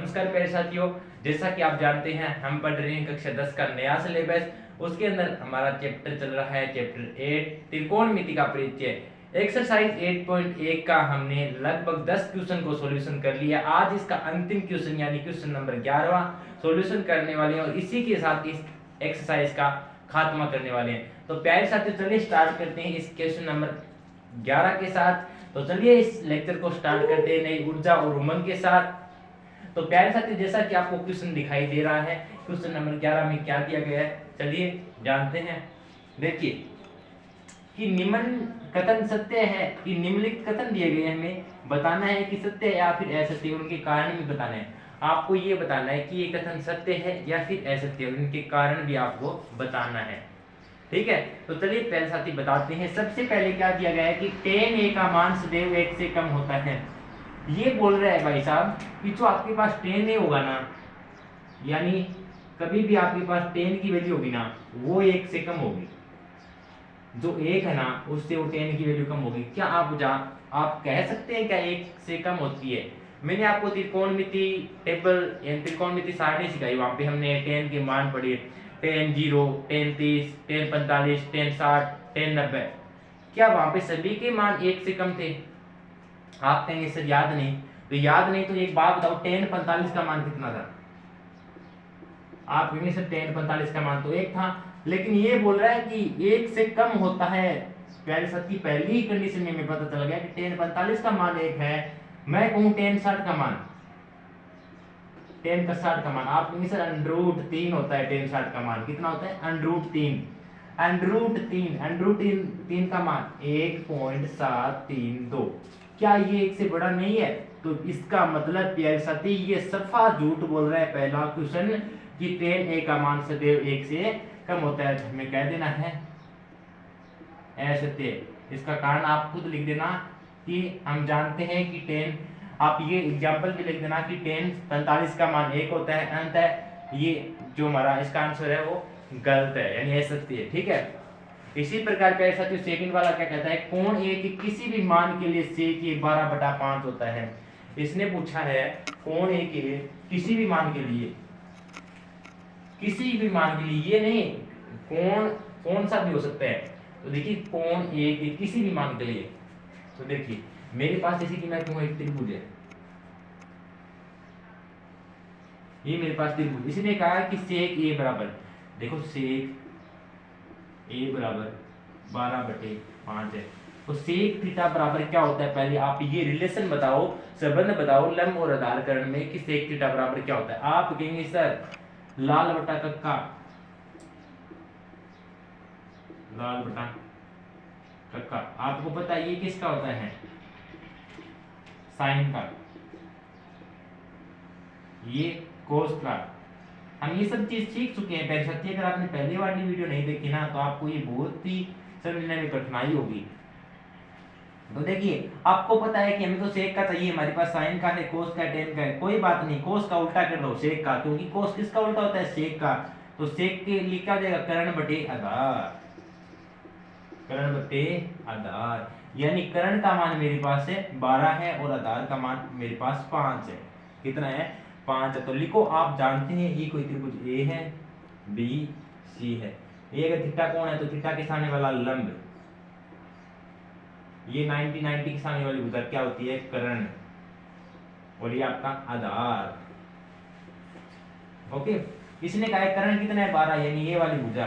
नमस्कार प्यारे साथियों, जैसा कि आप जानते हैं हम पढ़ रहे हैं कक्षा 10 का नया सिलेबस। उसके अंदर हमारा चैप्टर चल रहा है चैप्टर 8 त्रिकोणमिति का परिचय। एक्सरसाइज 8.1 का हमने लगभग 10 क्वेश्चन को सॉल्यूशन कर लिया। आज इसका अंतिम क्वेश्चन यानी क्वेश्चन नंबर 11वां सॉल्यूशन करने वाले हैं और इसी के साथ इस एक्सरसाइज का खात्मा करने वाले हैं। तो प्यारे साथियों चलिए स्टार्ट करते हैं इस क्वेश्चन नंबर 11 के साथ। तो चलिए इस लेक्चर को स्टार्ट करते हैं नई ऊर्जा और उमंग के साथ। तो प्यारे साथी जैसा कि आपको क्वेश्चन दिखाई दे रहा है, क्वेश्चन नंबर 11 में क्या दिया गया है चलिए जानते हैं। देखिए कि निम्न कथन सत्य है कि निम्नलिखित कथन दिए गए, हमें बताना है कि सत्य है या फिर असत्य, उनके कारण भी बताना है। आपको ये बताना है कि ये कथन सत्य है या फिर असत्य, उनके कारण भी आपको बताना है। ठीक है, तो चलिए पहले साथी बताते हैं। सबसे पहले क्या दिया गया है कि tan a का मान सदैव 1 से कम होता है। ये बोल रहा है भाई साहब कि जो आपके पास tan a होगा ना, यानी कभी भी आपके पास tan की वैल्यू होगी ना वो 1 से कम होगी। जो 1 है ना उससे वो tan की वैल्यू कम होगी। क्या आप कह सकते हैं क्या 1 से कम होती है? मैंने आपको त्रिकोणमिति टेबल या त्रिकोणमिति सारणी सिखाई, वहां पे हमने tan के मान पढ़े, tan 0, tan 30, tan 45, tan 60, tan 90। क्या वहां पे सभी के मान 1 से कम थे? आप कहेंगे सर याद नहीं, तो याद नहीं तो एक बात बताओ, tan 45 का मान कितना था? आप कहेंगे सर tan 45 का मान तो 1 था, लेकिन ये बोल रहा है कि 1 से कम होता है। प्यारे साथी पहली ही कंडीशन में पता चल गया कि tan 45 का मान 1 है। मैं कहूं tan 60 का मान, tan का 60 का मान, आप कहेंगे सर √3 होता है। tan 60 का मान कितना होता है? √3। √3 का मान 1.732। क्या ये 1 से बड़ा नहीं है? तो इसका मतलब प्यारे साथी ये सफा झूठ बोल रहा है पहला क्वेश्चन कि tan a का मान सदैव 1 से कम होता है। हमें कह देना है असत्य। इसका कारण आप खुद लिख देना कि हम जानते हैं कि tan, आप ये एग्जांपल भी लिख देना कि tan 45 का मान 1 होता है। अंततः ये जो हमारा इसका आंसर है वो गलत है, यानी असत्य है। ठीक है, इसी प्रकार का साथियों सेकंड वाला क्या कहता है, कोण a के किसी भी मान के लिए sec a 12/5 होता है। इसने पूछा है कोण a के किसी भी मान के लिए, किसी भी मान के लिए, ये नहीं कोण कौन सा भी हो सकता है। तो देखिए कोण a के किसी भी मान के लिए, तो देखिए मेरे पास जैसे कि मैं कहूँ एक त्रिभुज है, ये मेरे पास त्रिभुज, इसने कहा कि sec a बराबर, देखो sec a बराबर 12/5 है। तो sec थीटा बराबर क्या होता है? पहले आप ये रिलेशन बताओ, संबंध बताओ लंब और आधारकरण में कि sec थीटा बराबर क्या होता है। आप कहेंगे सर लाल बटा कक्का, लाल बटा कक्का, आपको पता है ये किसका होता है? साइन का, ये कोस का। हम ये सब चीज सीख चुके हैं पहले साथी। अगर आपने पहले वाली वीडियो नहीं देखी ना तो आपको ये बहुत ही समझने में कठिनाई होगी। तो देखिए आपको पता है कि हमें तो सेक का चाहिए, हमारे पास साइन का है, कोस का, टेन का है, कोई बात नहीं, कोस का उल्टा कर दो सेक का, क्योंकि कोस किसका उल्टा होता है? सेक का। तो सेक के लिए क्या हो जाएगा? कर्ण बटे आधार, कर्ण बटे आधार, यानी कर्ण का मान मेरे पास है 12 है और आधार का मान मेरे पास 5 है। कितना है? 5 है। तो लिखो, आप जानते हैं ये कोई त्रिभुज ए है, बी, सी है। ये अगर थीटा कोण है तो थीटा के सामने वाला लंब, ये 90 के सामने वाली भुजा क्या होती है? कर्ण, और ये आपका आधार। ओके, इसने कहा है कर्ण कितना है? 12, यानी ये वाली भुजा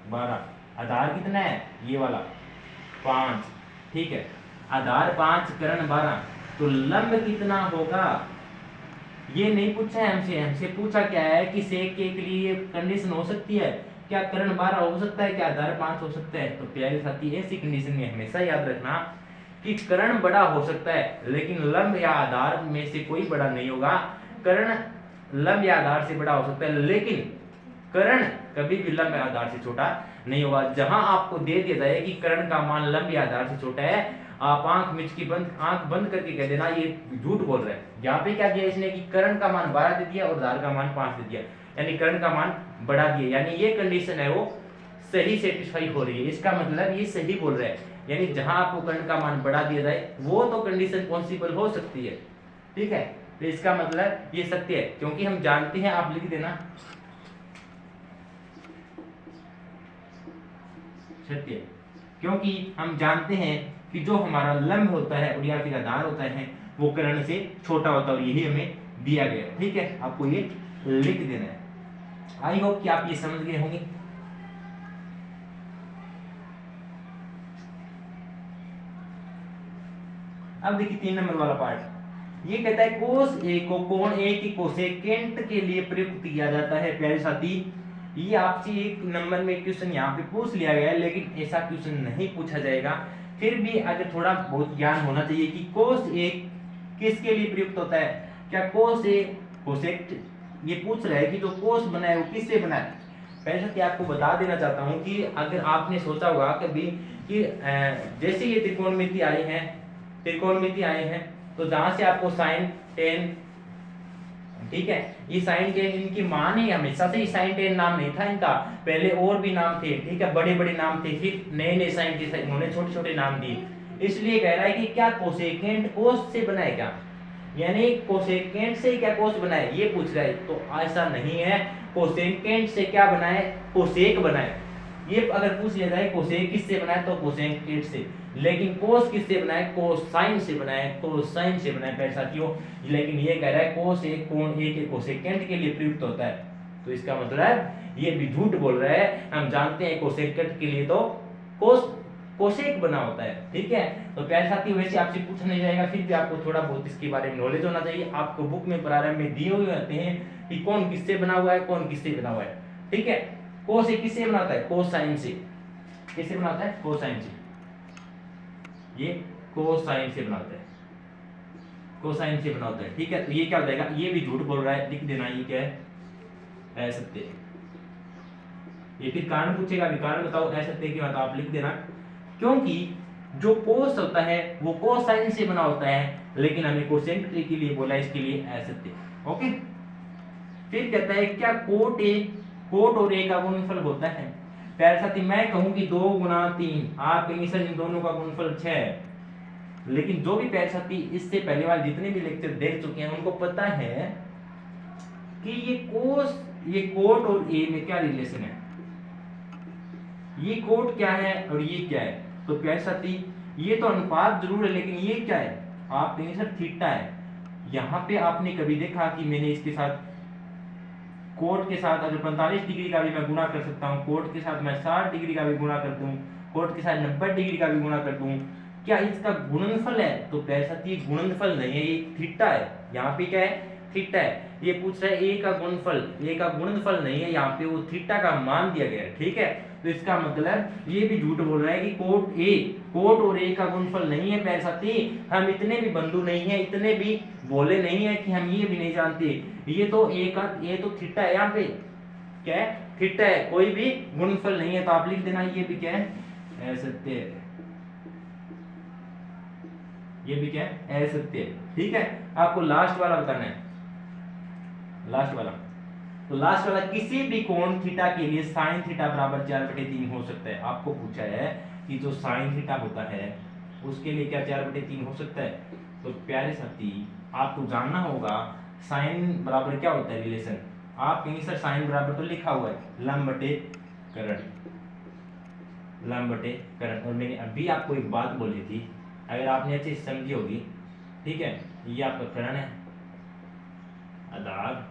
12, आधार कितना है? ये वाला 5। ठीक है, आधार 5, कर्ण 12, तो लंब कितना होगा? ये नहीं पूछा है हमसे, हमसे पूछा क्या है कि सेक के लिए ये कंडीशन हो सकती है क्या? कर्ण 12 हो सकता है क्या? आधार 5 हो सकता है? तो प्यारे साथी ऐसी कंडीशन में हमेशा याद रखना कि कर्ण बड़ा हो सकता है लेकिन लंब या आधार में से कोई बड़ा नहीं होगा। कर्ण लंब या आधार से बड़ा हो सकता है लेकिन कर्ण कभी भी लंब या आधार से छोटा नहीं होगा। जहां आपको दे दिया जाए कि कर्ण का मान लंब या आधार से छोटा है, आप आंख बंद करके कह देना ये झूठ बोल रहा है। यहाँ पे क्या दिया इसने कि कर्ण का मान 12 दे दिया और आधार का मान 5 दे दिया, यानी कर्ण का मान बढ़ा दिया, यानी ये कंडीशन है वो सही सेटिस्फाई हो रही है। इसका मतलब ये सही बोल रहा है, यानी जहां आपको कर्ण का मान बढ़ा दिया जाए वो तो कंडीशन पॉसिबल हो सकती है। ठीक है, तो इसका मतलब ये सत्य है, क्योंकि हम जानते हैं, आप लिख देना सत्य, क्योंकि हम जानते हैं कि जो हमारा लंब होता है और या फिर आधार होता है वो कर्ण से छोटा होता है, और यही हमें दिया गया है। ठीक है, आपको ये लिख देना है। आई होप कि आप ये समझ गए होंगे। अब देखिए 3 नंबर वाला पार्ट, ये कहता है कोस ए को कोण ए की कोसेकेंट के लिए प्रयुक्त किया जाता है। प्यारे साथी, ये आपसे 1 नंबर में क्वेश्चन यहाँ पे पूछ लिया गया है, लेकिन ऐसा क्वेश्चन नहीं पूछा जाएगा। फिर भी अगर थोड़ा बहुत ज्ञान होना चाहिए कि कोस ए किसके लिए प्रयुक्त होता है। क्या कोस ए कोसेक, ये पूछ रहा है कि जो कोस बना है वो किससे बना है। पहले से आपको बता देना चाहता हूँ कि अगर आपने सोचा होगा कभी कि जैसे ये त्रिकोणमिति आई है, तो जहां से आपको साइन टेन, ठीक है, ये साइन टेन इनकी मान है, हमेशा से ही साइन टेन नाम नहीं था इनका, पहले और भी नाम थे, ठीक है, बड़े बड़े नाम थे, फिर नए नए साइंटिस्ट इन्होंने छोटे छोटे नाम दिए। इसलिए कह रहा है कि क्या कोसेकेंट कोस से बना है क्या, यानी कोसेकेंट से क्या कोस बना है, ये पूछ रहा है। तो ऐसा नहीं है, कोसेकेंट से क्या बना है, कोसेक बना है। ये अगर पूछ लिया जाए कोसेक किससे बना है तो कोसेकेंट से, लेकिन कोस किससे बना है, कोसाइन से बना है, कोसाइन से बना है प्यारे साथियों। लेकिन ये कह रहा है कोस ए कोण ए के कोसेकेंट के लिए प्रयुक्त होता है, तो इसका मतलब ये भी झूठ बोल रहा है। हम जानते हैं कोसेकेंट के लिए तो कोसेक बना होता है, ठीक है। तो प्यारे साथी, वैसे आपसे पूछा नहीं जाएगा, फिर भी आपको थोड़ा बहुत इसके बारे में नॉलेज होना चाहिए। आपको बुक में प्रारंभ में दिए हुए होते हैं कि कौन किससे बना हुआ है, कौन किससे बना हुआ है, ठीक है। कोस एक किससे बनाता है, कोसाइन से। किससे बनाता है, कोसाइन से। ये कोसाइन से बनाता है, कोसाइन से बनाता है, ठीक है। तो ये क्या हो जाएगा, ये भी झूठ बोल रहा है, लिख देना ये क्या है, असत्य। ये फिर कारण पूछेगा, कारण बताओ असत्य की बात, आप लिख देना, क्योंकि जो कोस होता है वो कोसाइन से बना होता है, लेकिन हमें कोसेक के लिए बोला, इसके लिए असत्य। ओके। फिर कहता है क्या कोट और ए का गुणनफल होता है। प्यारे साथी, मैं कहूं कि 2 गुना 3, आप कहेंगे सर इन दोनों का गुणनफल 6 है, लेकिन जो भी प्यारे साथी इससे पहले वाले जितने भी लेक्चर देख चुके हैं उनको पता है कि ये कोट और ए में क्या रिलेशन है, ये कोट क्या है और ये क्या है। तो प्यारे साथी, ये तो अनुपात जरूर है, लेकिन ये क्या है, आप कहेंगे सर थीटा है। यहाँ पे आपने कभी देखा कि मैंने इसके साथ कोट के साथ अगर 45 डिग्री का भी मैं गुणा कर सकता हूँ, कोट के साथ मैं 60 डिग्री का भी गुणा कर दूं, कोट के साथ 90 डिग्री का भी गुणा कर दूं, क्या इसका गुणनफल है। तो प्यारे साथी, ये गुणनफल नहीं है, ये थीटा है। यहाँ पे क्या है, थीटा है। ये पूछ रहा है ए का गुणनफल, ए का गुणनफल नहीं है, यहाँ पे वो थीटा का मान दिया गया है, ठीक है। तो इसका मतलब ये भी झूठ बोल रहा है कि कोट और ए का गुणनफल नहीं है। प्यारे साथी, हम इतने भी बंधु नहीं है, इतने भी बोले नहीं है कि हम ये भी नहीं जानते, ये तो ए तो थीटा है, यहाँ पे क्या है, थीटा है, कोई भी गुणनफल नहीं है। तो आप लिख देना ये भी क्या है, असत्य है, ये भी क्या है, असत्य, ठीक है। आपको लास्ट वाला बताना है, लास्ट वाला। तो लास्ट वाला, किसी भी कोण थीटा के लिए साइन थीटा बराबर 4/3 हो सकता है। आपको पूछा है कि जो साइन थीटा होता है उसके लिए क्या 4/3 हो सकता है। तो प्यारे साथी, आपको जानना होगा साइन बराबर क्या होता है, रिलेशन। आप कहेंगे सर साइन बराबर तो लिखा हुआ है लंब बटे कर्ण, लंब बटे कर्ण। और मैंने अभी आपको एक बात बोली थी, अगर आपने अच्छे से समझी होगी, ठीक है। ये आपका कर्ण है, आधार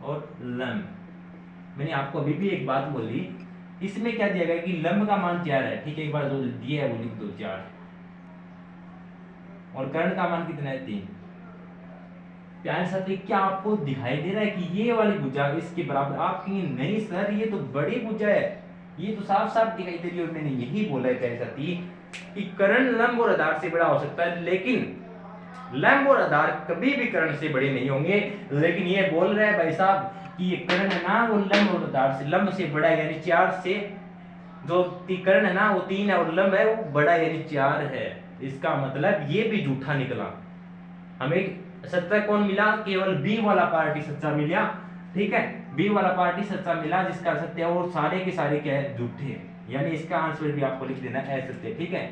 और लंब। मैंने आपको अभी भी एक बात बोली, इसमें क्या दिया गया कि लंब का मान 4 है, ठीक है। एक बार जो दिया है वो लिख दो 4, और कर्ण का मान कितना है, 3। प्यारे साथी, क्या आपको दिखाई दे रहा है कि ये वाली भुजा इसके बराबर। आप कहेंगे नहीं सर ये तो बड़ी भुजा है, ये तो साफ साफ दिखाई दे रही है। और मैंने यही बोला है प्यारे साथी कि कर्ण लंब और आधार से बड़ा हो सकता है, लेकिन लंब और आधार कभी भी कर्ण से बड़े नहीं होंगे। लेकिन ये बोल रहा है भाई साहब कि ये कर्ण है ना वो लंब और आधार से, लंब से बड़ा है, यानी 4 से, जो कर्ण है ना वो 3 है और लंब है वो बड़ा यानी 4 है। इसका मतलब ये भी झूठा निकला। हमें सच्चा कौन मिला, केवल बी वाला पार्ट ही सच्चा मिला, ठीक है। बी वाला पार्ट ही सच्चा मिला जिसका सत्य है, और सारे के सारे क्या है, झूठे हैं। यानी इसका आंसर भी आपको लिख देना है असत्य, ठीक है।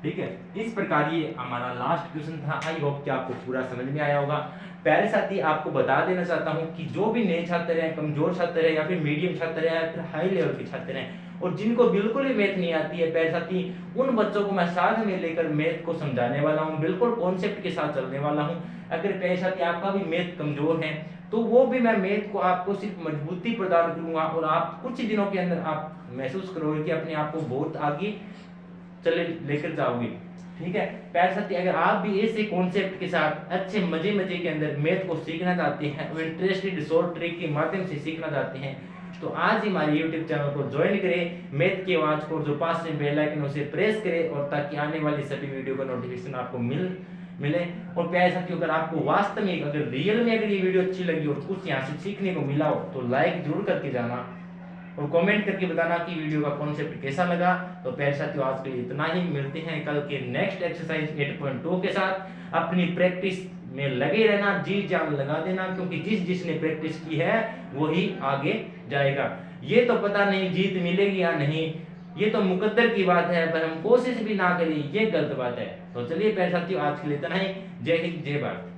ठीक है, इस प्रकार ये हमारा लास्ट क्वेश्चन था। आई होप कि आपको पूरा समझ में आया होगा। प्यारे साथी, आपको बता देना चाहता हूं कि जो भी नए छात्र हैं, कमजोर छात्र हैं या फिर मीडियम छात्र हैं या फिर हाई लेवल के छात्र हैं और जिनको बिल्कुल भी मैथ नहीं आती है, प्यारे साथी उन बच्चों को मैं साथ में लेकर मैथ को समझाने वाला हूं, बिल्कुल कॉन्सेप्ट के साथ चलने वाला हूं। अगर प्यारे साथी आपका भी मैथ कमजोर है तो वो भी मैं मैथ को आपको सिर्फ मजबूती प्रदान करूंगा और आप कुछ ही दिनों के अंदर आप महसूस करोगे कि अपने आप को बहुत आगे चले लेकर जाओगे। ठीक है प्यारे साथी, अगर आप भी ऐसे कॉन्सेप्ट के साथ अच्छे मजे मजे के अंदर मैथ को सीखना चाहते हैं और इंटरेस्टेड शॉर्ट ट्रिक के माध्यम से सीखना चाहते हैं तो आज ही हमारे YouTube चैनल को ज्वाइन करें, मैथ के आवाज को जो पास में बेल आइकन उसे प्रेस करें और ताकि आने वाली सभी वीडियो का नोटिफिकेशन आपको मिले। और प्यारे साथियों, अगर आपको वास्तव में अगर रियल में अगर ये वीडियो अच्छी लगी और कुछ यहाँ से सीखने को मिला हो तो लाइक जरूर करके जाना और कमेंट करके बताना कि वीडियो का कॉन्सेप्ट कैसा लगा। तो प्यारे साथियों, आज के लिए इतना ही, मिलते हैं कल के नेक्स्ट एक्सरसाइज 8.2 के साथ। अपनी प्रैक्टिस में लगे रहना, जी जान लगा देना, क्योंकि जिसने प्रैक्टिस की है वही आगे जाएगा। ये तो पता नहीं जीत मिलेगी या नहीं, ये तो मुकद्दर की बात है, पर हम कोशिश भी ना करें ये गलत बात है। तो चलिए प्यारे साथियों, आज के लिए इतना ही। जय हिंद, जय भारत।